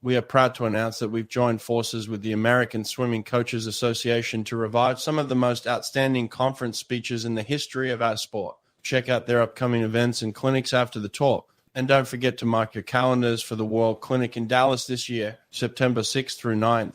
We are proud to announce that we've joined forces with the American Swimming Coaches Association to revive some of the most outstanding conference speeches in the history of our sport. Check out their upcoming events and clinics after the talk. And don't forget to mark your calendars for the World Clinic in Dallas this year, September 6th through 9th.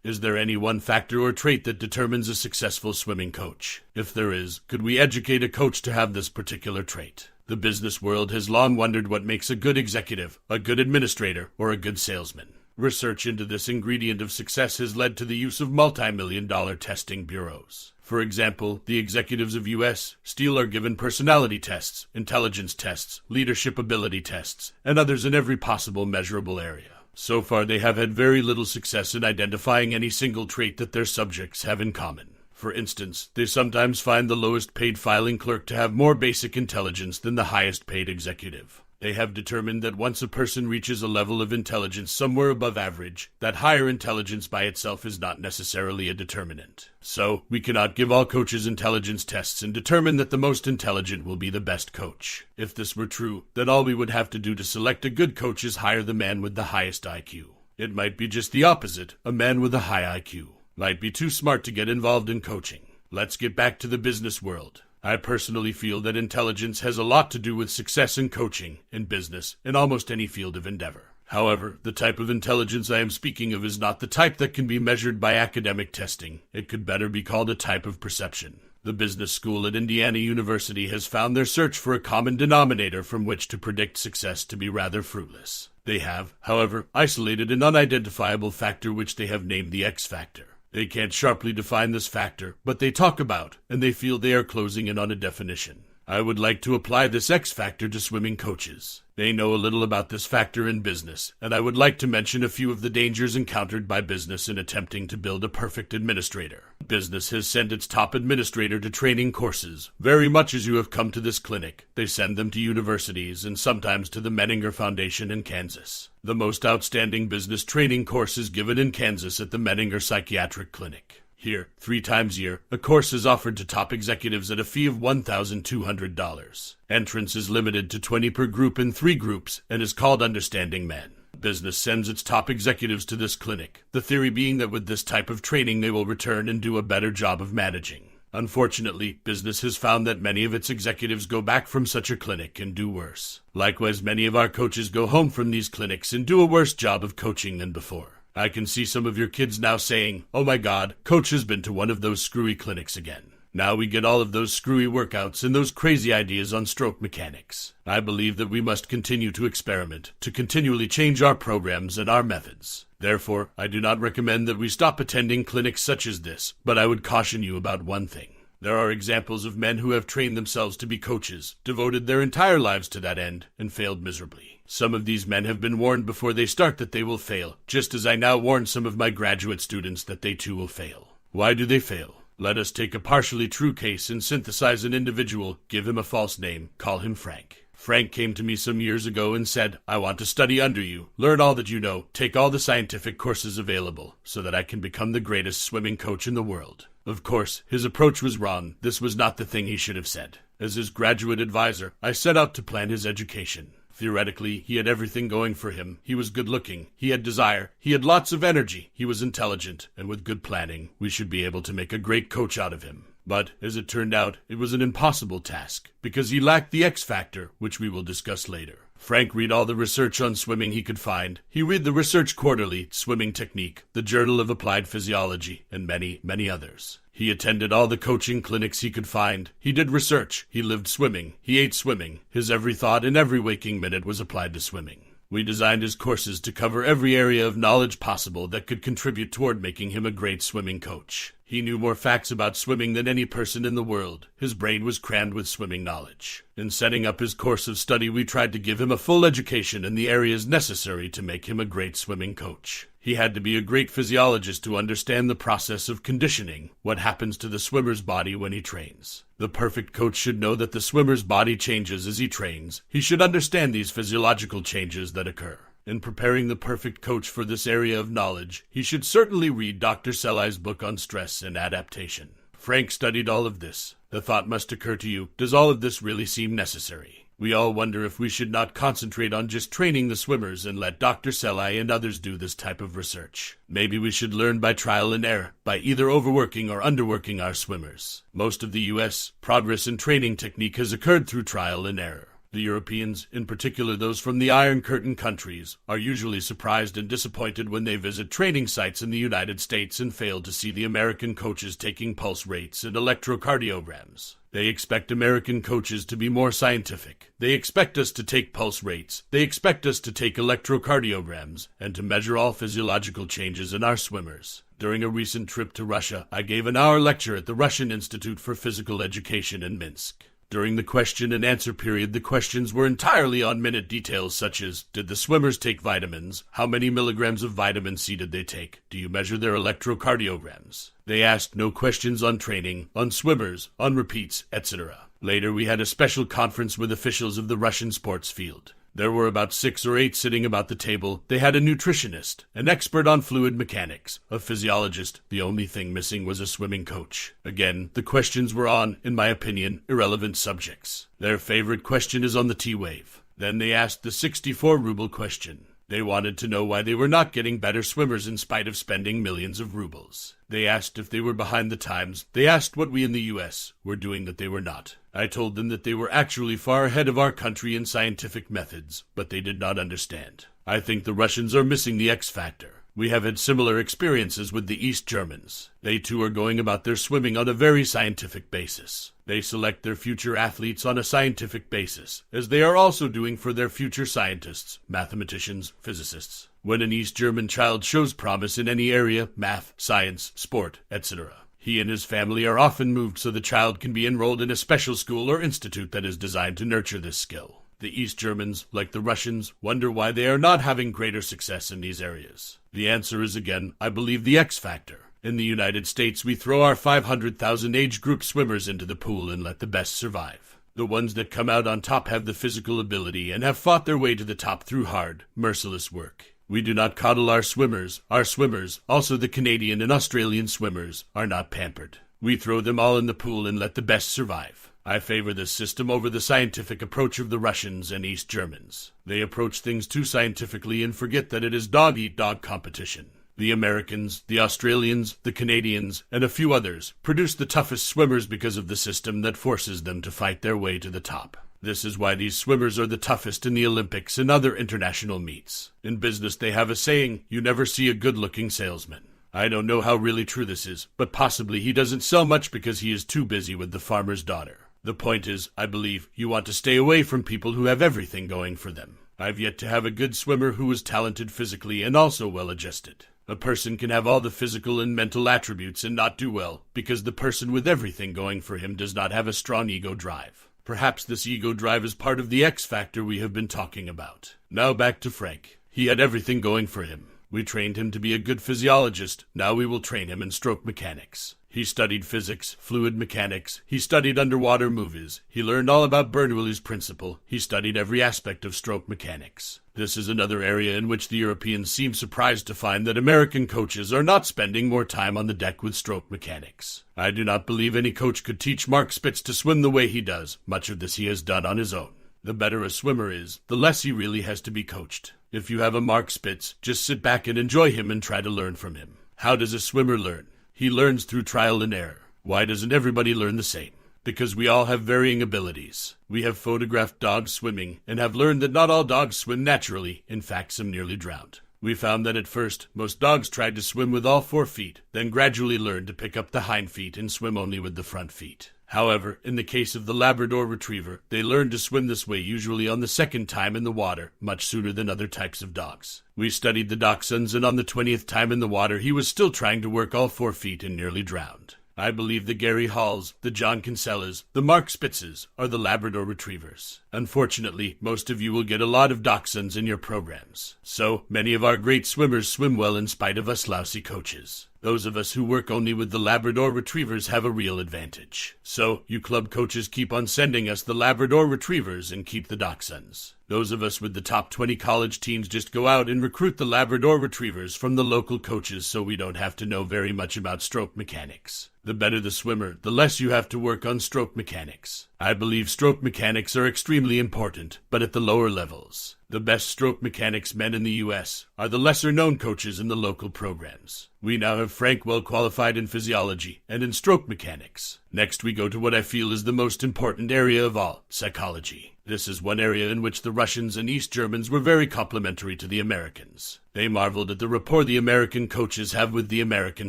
Is there any one factor or trait that determines a successful swimming coach? If there is, could we educate a coach to have this particular trait? The business world has long wondered what makes a good executive, a good administrator, or a good salesman. Research into this ingredient of success has led to the use of multi-million-dollar testing bureaus. For example, the executives of U.S. Steel are given personality tests, intelligence tests, leadership ability tests, and others in every possible measurable area. So far, they have had very little success in identifying any single trait that their subjects have in common. For instance, they sometimes find the lowest-paid filing clerk to have more basic intelligence than the highest-paid executive. They have determined that once a person reaches a level of intelligence somewhere above average, that higher intelligence by itself is not necessarily a determinant. So, we cannot give all coaches intelligence tests and determine that the most intelligent will be the best coach. If this were true, then all we would have to do to select a good coach is hire the man with the highest IQ. It might be just the opposite. A man with a high IQ might be too smart to get involved in coaching. Let's get back to the business world. I personally feel that intelligence has a lot to do with success in coaching, in business, in almost any field of endeavor. However, the type of intelligence I am speaking of is not the type that can be measured by academic testing. It could better be called a type of perception. The business school at Indiana University has found their search for a common denominator from which to predict success to be rather fruitless. They have, however, isolated an unidentifiable factor which they have named the X factor. They can't sharply define this factor, but they talk about, and they feel they are closing in on a definition. I would like to apply this X factor to swimming coaches. They know a little about this factor in business, and I would like to mention a few of the dangers encountered by business in attempting to build a perfect administrator. Business has sent its top administrator to training courses. Very much as you have come to this clinic, they send them to universities and sometimes to the Menninger Foundation in Kansas. The most outstanding business training course is given in Kansas at the Menninger Psychiatric Clinic. Here, 3 times a year, a course is offered to top executives at a fee of $1,200. Entrance is limited to 20 per group in 3 groups and is called Understanding Men. Business sends its top executives to this clinic, the theory being that with this type of training they will return and do a better job of managing. Unfortunately, business has found that many of its executives go back from such a clinic and do worse. Likewise, many of our coaches go home from these clinics and do a worse job of coaching than before. I can see some of your kids now saying, "Oh my God, Coach has been to one of those screwy clinics again." Now we get all of those screwy workouts and those crazy ideas on stroke mechanics. I believe that we must continue to experiment, to continually change our programs and our methods. Therefore, I do not recommend that we stop attending clinics such as this, but I would caution you about one thing. There are examples of men who have trained themselves to be coaches, devoted their entire lives to that end, and failed miserably. Some of these men have been warned before they start that they will fail, just as I now warn some of my graduate students that they too will fail. Why do they fail? Let us take a partially true case and synthesize an individual, give him a false name, call him Frank. Frank came to me some years ago and said, "I want to study under you, learn all that you know, take all the scientific courses available, so that I can become the greatest swimming coach in the world." Of course, his approach was wrong. This was not the thing he should have said. As his graduate advisor, I set out to plan his education. Theoretically, he had everything going for him. He was good-looking, he had desire, he had lots of energy, he was intelligent, and with good planning, we should be able to make a great coach out of him. But, as it turned out, it was an impossible task, because he lacked the X factor, which we will discuss later. Frank read all the research on swimming he could find. He read the Research Quarterly, Swimming Technique, the Journal of Applied Physiology, and many, many others. He attended all the coaching clinics he could find. He did research. He lived swimming. He ate swimming. His every thought and every waking minute was applied to swimming. We designed his courses to cover every area of knowledge possible that could contribute toward making him a great swimming coach. He knew more facts about swimming than any person in the world. His brain was crammed with swimming knowledge. In setting up his course of study, we tried to give him a full education in the areas necessary to make him a great swimming coach. He had to be a great physiologist to understand the process of conditioning, what happens to the swimmer's body when he trains. The perfect coach should know that the swimmer's body changes as he trains. He should understand these physiological changes that occur. In preparing the perfect coach for this area of knowledge, he should certainly read Dr. Selai's book on stress and adaptation. Frank studied all of this. The thought must occur to you, does all of this really seem necessary? We all wonder if we should not concentrate on just training the swimmers and let Dr. Selai and others do this type of research. Maybe we should learn by trial and error, by either overworking or underworking our swimmers. Most of the U.S. progress in training technique has occurred through trial and error. The Europeans, in particular those from the Iron Curtain countries, are usually surprised and disappointed when they visit training sites in the United States and fail to see the American coaches taking pulse rates and electrocardiograms. They expect American coaches to be more scientific. They expect us to take pulse rates. They expect us to take electrocardiograms and to measure all physiological changes in our swimmers. During a recent trip to Russia, I gave an hour lecture at the Russian Institute for Physical Education in Minsk. During the question and answer period, the questions were entirely on minute details such as, did the swimmers take vitamins? How many milligrams of vitamin C did they take? Do you measure their electrocardiograms? They asked no questions on training, on swimmers, on repeats, etc. Later, we had a special conference with officials of the Russian sports field. There were about 6 or 8 sitting about the table. They had a nutritionist, an expert on fluid mechanics, a physiologist. The only thing missing was a swimming coach. Again, the questions were on, in my opinion, irrelevant subjects. Their favorite question is on the T-wave. Then they asked the 64-ruble question. They wanted to know why they were not getting better swimmers in spite of spending millions of rubles. They asked if they were behind the times. They asked what we in the U.S. were doing that they were not. I told them that they were actually far ahead of our country in scientific methods, but they did not understand. I think the Russians are missing the X factor. We have had similar experiences with the East Germans. They too are going about their swimming on a very scientific basis. They select their future athletes on a scientific basis, as they are also doing for their future scientists, mathematicians, physicists. When an East German child shows promise in any area, math, science, sport, etc., he and his family are often moved so the child can be enrolled in a special school or institute that is designed to nurture this skill. The East Germans, like the Russians, wonder why they are not having greater success in these areas. The answer is again, I believe, the X factor. In the United States, we throw our 500,000 age group swimmers into the pool and let the best survive. The ones that come out on top have the physical ability and have fought their way to the top through hard, merciless work. We do not coddle our swimmers. Our swimmers, also the Canadian and Australian swimmers, are not pampered. We throw them all in the pool and let the best survive. I favor this system over the scientific approach of the Russians and East Germans. They approach things too scientifically and forget that it is dog-eat-dog competition. The Americans, the Australians, the Canadians, and a few others produce the toughest swimmers because of the system that forces them to fight their way to the top. This is why these swimmers are the toughest in the Olympics and other international meets. In business, they have a saying, you never see a good-looking salesman. I don't know how really true this is, but possibly he doesn't sell much because he is too busy with the farmer's daughter. The point is, I believe, you want to stay away from people who have everything going for them. I've yet to have a good swimmer who is talented physically and also well-adjusted. A person can have all the physical and mental attributes and not do well, because the person with everything going for him does not have a strong ego drive. Perhaps this ego drive is part of the X factor we have been talking about. Now back to Frank. He had everything going for him. We trained him to be a good physiologist. Now we will train him in stroke mechanics. He studied physics, fluid mechanics. He studied underwater movies. He learned all about Bernoulli's principle. He studied every aspect of stroke mechanics. This is another area in which the Europeans seem surprised to find that American coaches are not spending more time on the deck with stroke mechanics. I do not believe any coach could teach Mark Spitz to swim the way he does. Much of this he has done on his own. The better a swimmer is, the less he really has to be coached. If you have a Mark Spitz, just sit back and enjoy him and try to learn from him. How does a swimmer learn? He learns through trial and error. Why doesn't everybody learn the same? Because we all have varying abilities. We have photographed dogs swimming and have learned that not all dogs swim naturally. In fact, some nearly drowned. We found that at first, most dogs tried to swim with all 4 feet, then gradually learned to pick up the hind feet and swim only with the front feet. However, in the case of the Labrador Retriever, they learned to swim this way usually on the 2nd time in the water, much sooner than other types of dogs. We studied the Dachshunds, and on the 20th time in the water, he was still trying to work all 4 feet and nearly drowned. I believe the Gary Halls, the John Kinsellas, the Mark Spitzes are the Labrador Retrievers. Unfortunately, most of you will get a lot of Dachshunds in your programs. So, many of our great swimmers swim well in spite of us lousy coaches. Those of us who work only with the Labrador Retrievers have a real advantage. So, you club coaches keep on sending us the Labrador Retrievers and keep the Dachshunds. Those of us with the top 20 college teams just go out and recruit the Labrador Retrievers from the local coaches so we don't have to know very much about stroke mechanics. The better the swimmer, the less you have to work on stroke mechanics. I believe stroke mechanics are extremely important, but at the lower levels. The best stroke mechanics men in the U.S. are the lesser-known coaches in the local programs. We now have Frank well qualified in physiology and in stroke mechanics. Next we go to what I feel is the most important area of all, psychology. This is one area in which the Russians and East Germans were very complimentary to the Americans. They marveled at the rapport the American coaches have with the American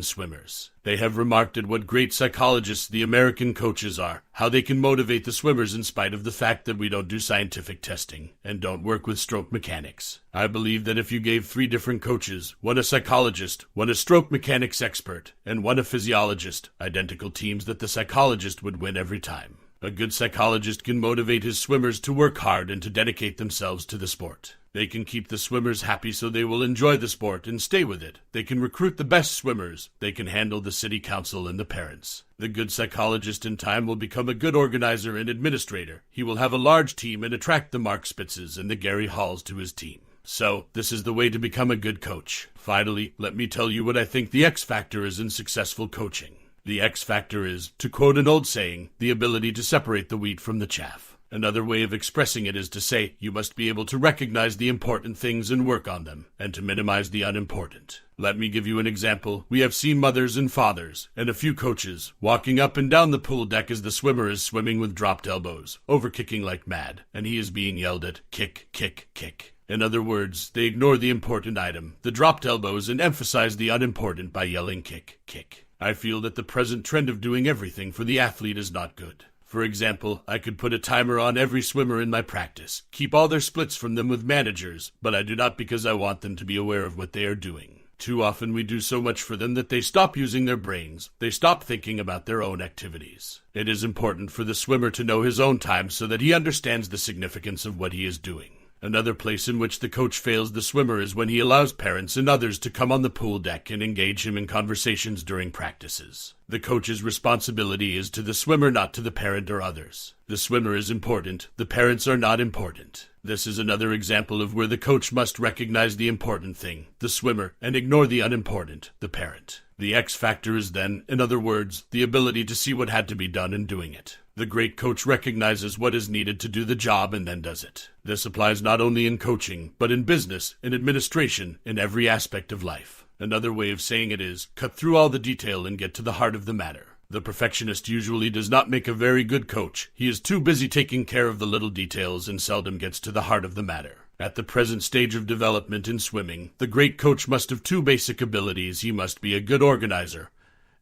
swimmers. They have remarked at what great psychologists the American coaches are, how they can motivate the swimmers in spite of the fact that we don't do scientific testing and don't work with stroke mechanics. I believe that if you gave 3 different coaches, one a psychologist, one a stroke mechanics expert, and one a physiologist, identical teams, that the psychologist would win every time. A good psychologist can motivate his swimmers to work hard and to dedicate themselves to the sport. They can keep the swimmers happy so they will enjoy the sport and stay with it. They can recruit the best swimmers. They can handle the city council and the parents. The good psychologist in time will become a good organizer and administrator. He will have a large team and attract the Mark Spitzes and the Gary Halls to his team. So, this is the way to become a good coach. Finally, let me tell you what I think the X factor is in successful coaching. The X factor is, to quote an old saying, the ability to separate the wheat from the chaff. Another way of expressing it is to say you must be able to recognize the important things and work on them, and to minimize the unimportant. Let me give you an example. We have seen mothers and fathers, and a few coaches, walking up and down the pool deck as the swimmer is swimming with dropped elbows, over-kicking like mad, and he is being yelled at, kick, kick, kick. In other words, they ignore the important item, the dropped elbows, and emphasize the unimportant by yelling kick, kick. I feel that the present trend of doing everything for the athlete is not good. For example, I could put a timer on every swimmer in my practice, keep all their splits from them with managers, but I do not because I want them to be aware of what they are doing. Too often we do so much for them that they stop using their brains. They stop thinking about their own activities. It is important for the swimmer to know his own time so that he understands the significance of what he is doing. Another place in which the coach fails the swimmer is when he allows parents and others to come on the pool deck and engage him in conversations during practices. The coach's responsibility is to the swimmer, not to the parent or others. The swimmer is important, the parents are not important. This is another example of where the coach must recognize the important thing, the swimmer, and ignore the unimportant, the parent. The X factor is then, in other words, the ability to see what had to be done in doing it. The great coach recognizes what is needed to do the job and then does it. This applies not only in coaching, but in business, in administration, in every aspect of life. Another way of saying it is, cut through all the detail and get to the heart of the matter. The perfectionist usually does not make a very good coach. He is too busy taking care of the little details and seldom gets to the heart of the matter. At the present stage of development in swimming, the great coach must have 2 basic abilities. He must be a good organizer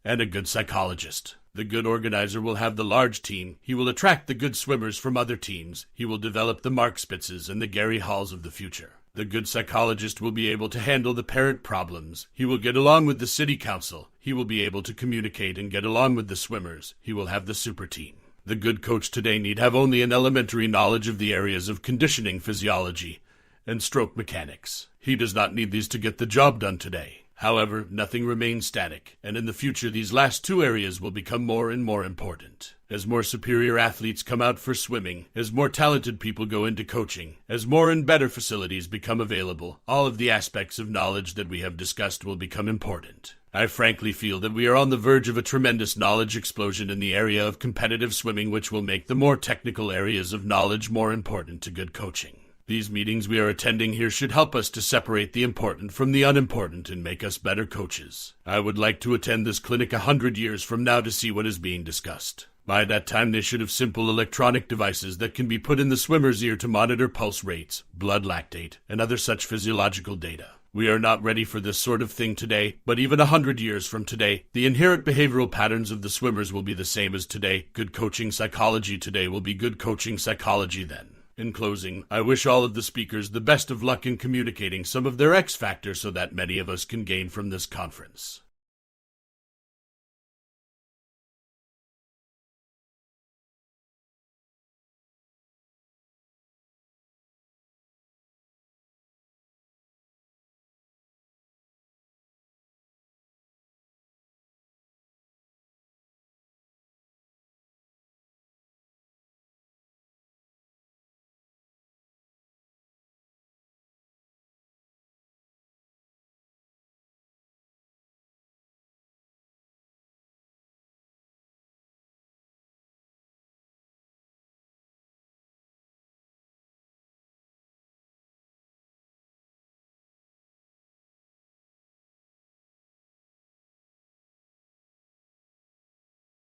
and a good psychologist. The good organizer will have the large team. He will attract the good swimmers from other teams. He will develop the Mark Spitzes and the Gary Halls of the future. The good psychologist will be able to handle the parent problems. He will get along with the city council. He will be able to communicate and get along with the swimmers. He will have the super team. The good coach today need have only an elementary knowledge of the areas of conditioning physiology and stroke mechanics. He does not need these to get the job done today. However, nothing remains static, and in the future these last 2 areas will become more and more important. As more superior athletes come out for swimming, as more talented people go into coaching, as more and better facilities become available, all of the aspects of knowledge that we have discussed will become important. I frankly feel that we are on the verge of a tremendous knowledge explosion in the area of competitive swimming, which will make the more technical areas of knowledge more important to good coaching. These meetings we are attending here should help us to separate the important from the unimportant and make us better coaches. I would like to attend this clinic 100 years from now to see what is being discussed. By that time, they should have simple electronic devices that can be put in the swimmer's ear to monitor pulse rates, blood lactate, and other such physiological data. We are not ready for this sort of thing today, but even 100 years from today, the inherent behavioral patterns of the swimmers will be the same as today. Good coaching psychology today will be good coaching psychology then. In closing, I wish all of the speakers the best of luck in communicating some of their X factor so that many of us can gain from this conference.